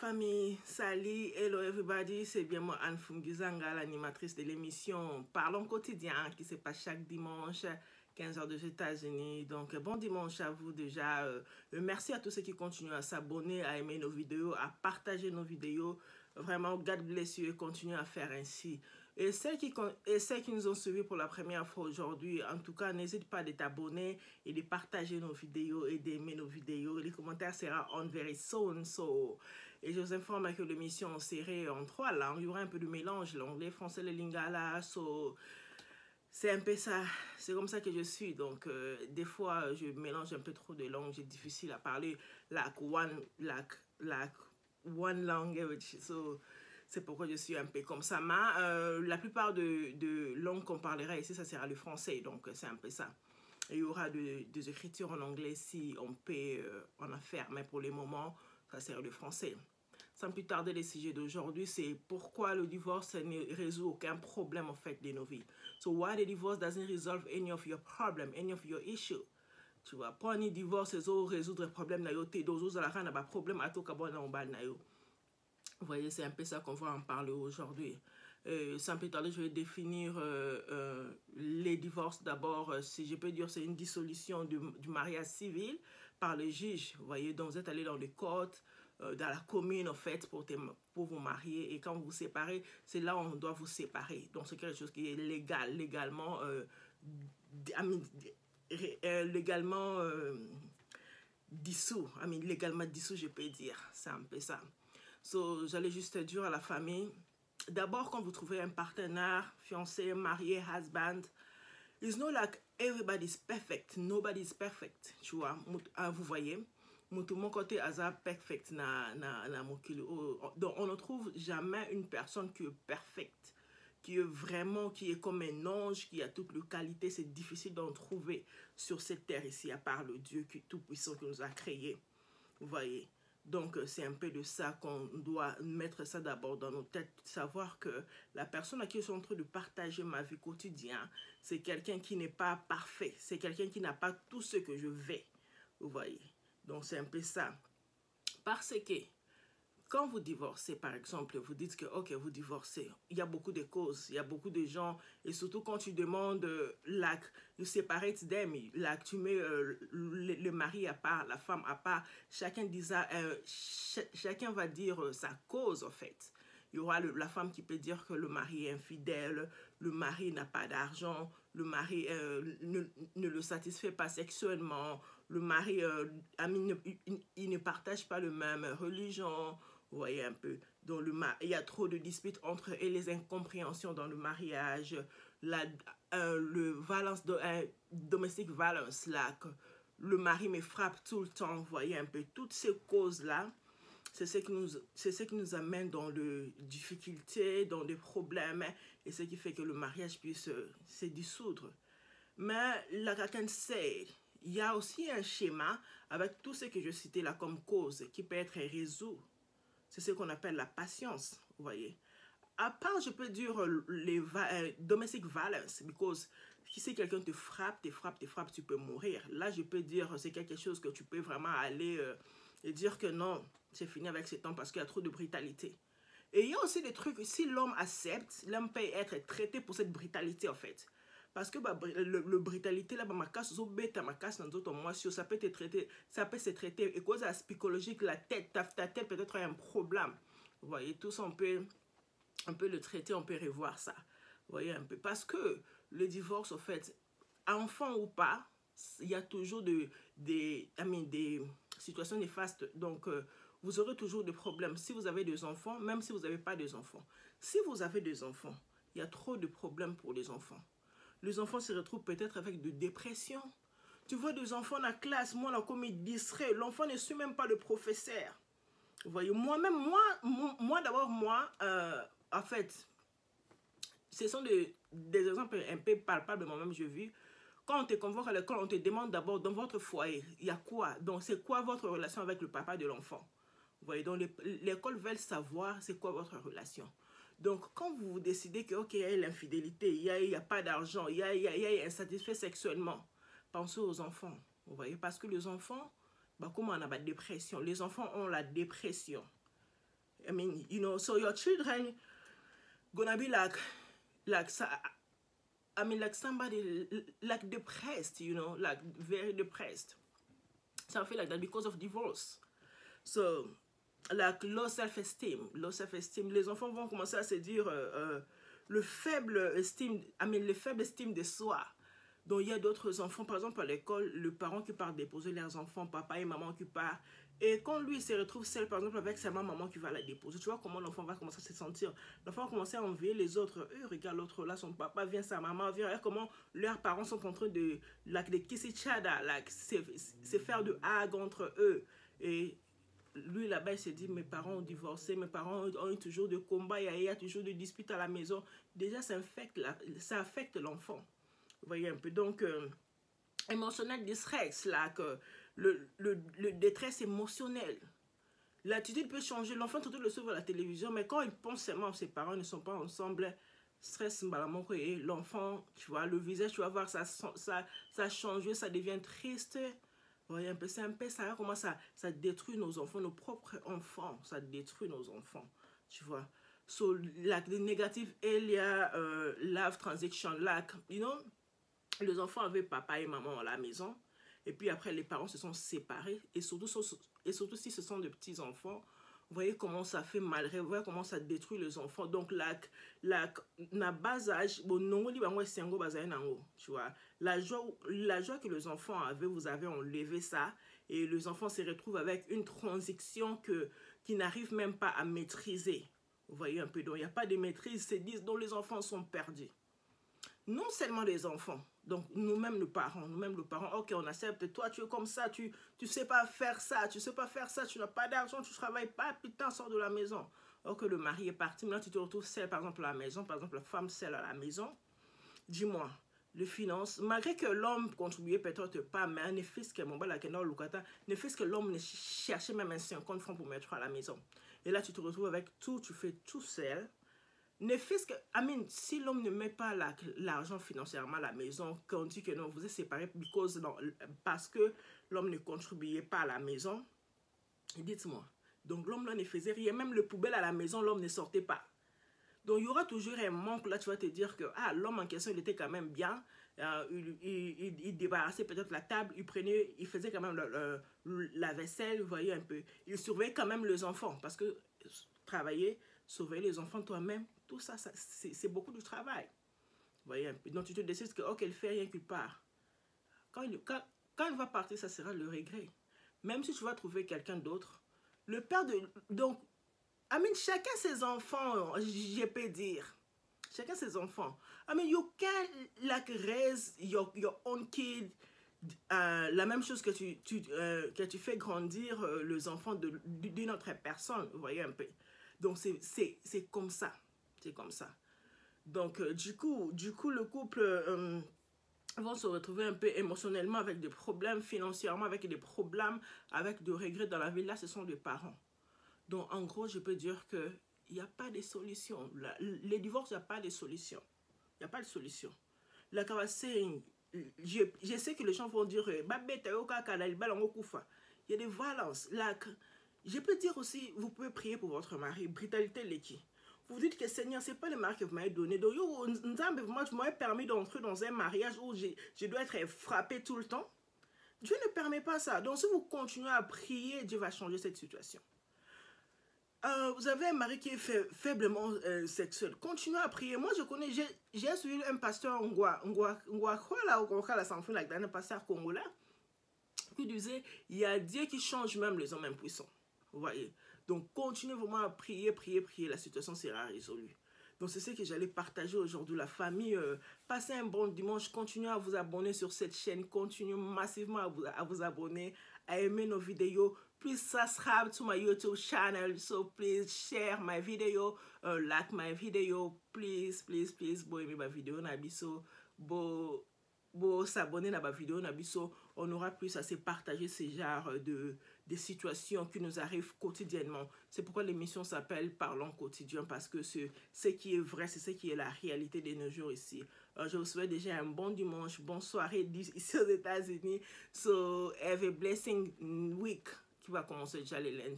famille, salut, hello everybody, c'est bien moi Anne Fungizanga, l'animatrice de l'émission Parlons quotidien qui se passe chaque dimanche 15h des États-Unis. Donc bon dimanche à vous déjà. Merci à tous ceux qui continuent à s'abonner, à aimer nos vidéos, à partager nos vidéos. Vraiment, God bless you et continuez à faire ainsi. Et celles qui nous ont suivis pour la première fois aujourd'hui, en tout cas, n'hésite pas de t'abonner et de partager nos vidéos et d'aimer nos vidéos. Les commentaires seront on very soon. Et je vous informe que l'émission serait en 3 langues. Il y aura un peu de mélange, l'anglais, français, le lingala. C'est un peu ça, c'est comme ça que je suis. Donc, des fois, je mélange un peu trop de langues. C'est difficile à parler like one language. C'est pourquoi je suis un peu comme ça. Mais la plupart de langues qu'on parlera ici, ça sera le français. Donc, c'est un peu ça. Et il y aura des écritures en anglais si on peut en faire. Mais pour le moment, ça sera le français. Sans plus tarder, le sujet d'aujourd'hui, c'est pourquoi le divorce ne résout aucun problème en fait de nos vies. So why the divorce doesn't resolve any of your problem, any of your issue. Tu vois, pas ni divorce, ça résoudre problème na yo te, d'autres la rana ba problème à tout kabona on ba na yo. Vous voyez, c'est un peu ça qu'on va en parler aujourd'hui. Sans plus tarder, je vais définir les divorces. D'abord, si je peux dire, c'est une dissolution du mariage civil par le juge. Vous voyez, donc vous êtes allé dans les côtes, dans la commune, en fait, pour vous marier. Et quand vous vous séparez, c'est là où on doit vous séparer. Donc, c'est quelque chose qui est légalement dissous. Légalement dissous, je peux dire. C'est un peu ça. So, j'allais juste dire à la famille, d'abord, quand vous trouvez un partenaire, fiancé, marié, husband, it's not like everybody's perfect. Nobody's perfect. Tu vois, vous voyez, mon côté hasard perfect. Donc, on ne trouve jamais une personne qui est perfecte, qui est comme un ange, qui a toutes les qualités. C'est difficile d'en trouver sur cette terre ici, à part le Dieu tout-puissant qui nous a créés. Vous voyez. Donc, c'est un peu de ça qu'on doit mettre ça d'abord dans nos têtes. Savoir que la personne à qui je suis en train de partager ma vie quotidienne, c'est quelqu'un qui n'est pas parfait. C'est quelqu'un qui n'a pas tout ce que je veux. Vous voyez. Donc, c'est un peu ça. Parce que, quand vous divorcez, par exemple, vous dites que, ok, vous divorcez. Il y a beaucoup de causes, il y a beaucoup de gens. Et surtout quand tu demandes, you separate them, tu mets le mari à part, la femme à part. Chacun va dire sa cause, en fait. Il y aura la femme qui peut dire que le mari est infidèle, le mari n'a pas d'argent, le mari ne le satisfait pas sexuellement, le mari il ne partage pas la même religion. Vous voyez un peu. Donc, il y a trop de disputes entre eux et les incompréhensions dans le mariage, domestic violence, là, que le mari me frappe tout le temps. Vous voyez un peu. Toutes ces causes-là, c'est ce qui nous amène dans des difficultés, dans des problèmes, et ce qui fait que le mariage puisse se dissoudre. Mais, like I can say, il y a aussi un schéma avec tout ce que je citais là comme cause qui peut être résolu. C'est ce qu'on appelle la patience, vous voyez. À part, je peux dire les domestic violence, because si quelqu'un te frappe, tu peux mourir. Là, je peux dire c'est quelque chose que tu peux vraiment aller et dire que non, c'est fini avec ce temps parce qu'il y a trop de brutalité. Et il y a aussi des trucs, si l'homme accepte, l'homme peut être traité pour cette brutalité en fait. Parce que le brutalité là, ma casse, ça peut être traité, ça peut se traiter. Et cause psychologique, la tête, ta tête peut-être a un problème. Vous voyez, tout ça, on peut le traiter, on peut revoir ça. Vous voyez un peu. Parce que le divorce, en fait, enfant ou pas, il y a toujours des situations néfastes. Donc, vous aurez toujours des problèmes. Si vous avez des enfants, même si vous n'avez pas des enfants. Si vous avez des enfants, il y a trop de problèmes pour les enfants. Les enfants se retrouvent peut-être avec de dépression. Tu vois des enfants dans la classe, moi, là, comme ils distrait, l'enfant ne suit même pas le professeur. Vous voyez, moi-même, d'abord, en fait, ce sont des exemples un peu palpables, moi-même, j'ai vu. Quand on te convoque à l'école, on te demande d'abord, dans votre foyer, il y a quoi? Donc, c'est quoi votre relation avec le papa de l'enfant? Vous voyez, donc l'école veut savoir c'est quoi votre relation. Donc, quand vous décidez que, ok, il y a l'infidélité, il n'y a pas d'argent, il y a insatisfait sexuellement, pensez aux enfants. Vous voyez, parce que les enfants, comment on a la dépression? Les enfants ont la dépression. I mean, you know, so your children gonna be like I mean, like somebody like depressed, you know, like very depressed. So I feel like that because of divorce. So, like low self-esteem, les enfants vont commencer à se dire le faible estime, le faible estime de soi. Donc, il y a d'autres enfants, par exemple, à l'école, le parent qui part déposer leurs enfants, papa et maman qui part. Et quand lui se retrouve seul, par exemple, avec sa maman qui va la déposer, tu vois comment l'enfant va commencer à se sentir. L'enfant va commencer à envier les autres. Regarde l'autre là, son papa vient, sa maman vient. Regarde comment leurs parents sont en train de kiss each other, se faire de hag entre eux. Et lui là-bas il se dit mes parents ont divorcé, mes parents ont eu toujours de combats, il y a toujours de disputes à la maison. Déjà ça affecte l'enfant, vous voyez un peu. Donc émotionnel distress, là, que le détresse émotionnelle, l'attitude peut changer. L'enfant tout le suit à la télévision, mais quand il pense seulement que ses parents ne sont pas ensemble, stress, et l'enfant, tu vois, le visage, tu vas voir, ça change, ça devient triste. Voyez un peu, c'est un peu ça, comment ça détruit nos enfants, nos propres enfants, ça détruit nos enfants, tu vois. So, like the negative area, love transaction, like, you know, les enfants avaient papa et maman à la maison, et puis après les parents se sont séparés, et surtout si ce sont de petits enfants, vous voyez comment ça fait mal, vous voyez comment ça détruit les enfants. Donc na bas âge, bon non tu vois, la joie que les enfants avaient, vous avez enlevé ça, et les enfants se retrouvent avec une transition qui n'arrive même pas à maîtriser. Vous voyez un peu, donc il n'y a pas de maîtrise, c'est dit, dont les enfants sont perdus. Non seulement les enfants, donc nous-mêmes le parent, ok, on accepte, toi tu es comme ça, tu sais pas faire ça, tu n'as pas d'argent, tu travailles pas, putain, sors de la maison. Ok, le mari est parti, maintenant tu te retrouves seul, par exemple, à la maison, par exemple, la femme seule à la maison. Dis-moi, les finances, malgré que l'homme contribuait peut-être pas, mais ne fût-ce que l'homme ne cherchait même un 50 francs pour mettre à la maison. Et là, tu te retrouves avec tout, tu fais tout seul. Ne fût-ce que, si l'homme ne met pas l'argent financièrement à la maison, quand on dit que non, vous êtes séparés parce que l'homme ne contribuait pas à la maison, dites-moi, donc l'homme là ne faisait rien, même le poubelle à la maison, l'homme ne sortait pas. Donc il y aura toujours un manque, là tu vas te dire que l'homme en question il était quand même bien, il débarrassait peut-être la table, il faisait quand même la vaisselle, vous voyez un peu, il surveillait quand même les enfants, parce que travailler, surveiller les enfants toi-même, tout ça, c'est beaucoup de travail. Vous voyez un peu. Donc tu te décides que ok, il fait rien qu'il part. Quand il va partir, ça sera le regret. Même si tu vas trouver quelqu'un d'autre, le père de... Donc, chacun ses enfants, je peux dire. Chacun ses enfants. You can like raise your own kid. La même chose que tu fais grandir les enfants d'une autre personne. Vous voyez un peu. Donc, c'est comme ça. C'est comme ça. Donc, du coup, le couple vont se retrouver un peu émotionnellement avec des problèmes, financièrement avec des problèmes, avec des regrets dans la vie. Là, ce sont les parents. Donc, en gros, je peux dire qu'il n'y a pas de solution. Les divorces, il n'y a pas de solution. Il n'y a pas de solution. Like I was saying, je sais que les gens vont dire il y a des violences. Like, je peux dire aussi, vous pouvez prier pour votre mari. Brutalité, l'équipe. Vous dites que Seigneur, ce n'est pas le mari que vous m'avez donné. Donc, moi, tu m'avais permis d'entrer dans un mariage où je dois être frappé tout le temps. Dieu ne permet pas ça. Donc, si vous continuez à prier, Dieu va changer cette situation. Vous avez un mari qui est faiblement sexuel. Continuez à prier. Moi, je connais, j'ai suivi un pasteur un pasteur congolais, qui disait, il y a Dieu qui change même les hommes impuissants. Vous voyez? Donc, continuez vraiment à prier, la situation sera résolue. Donc, c'est ce que j'allais partager aujourd'hui. La famille, passez un bon dimanche, continuez à vous abonner sur cette chaîne, continuez massivement à vous abonner, à aimer nos vidéos. Please subscribe to my YouTube channel, so please share my video, like my video, please, bo aimer ma vidéo, nabiso, bo s'abonner à ma vidéo, nabiso, on aura plus à se partager ce genre de situations qui nous arrivent quotidiennement. C'est pourquoi l'émission s'appelle Parlons quotidien, parce que ce qui est vrai, c'est ce qui est la réalité de nos jours ici. Je vous souhaite déjà un bon dimanche, bonne soirée ici aux États-Unis. So, have a blessing week qui va commencer déjà les lundis.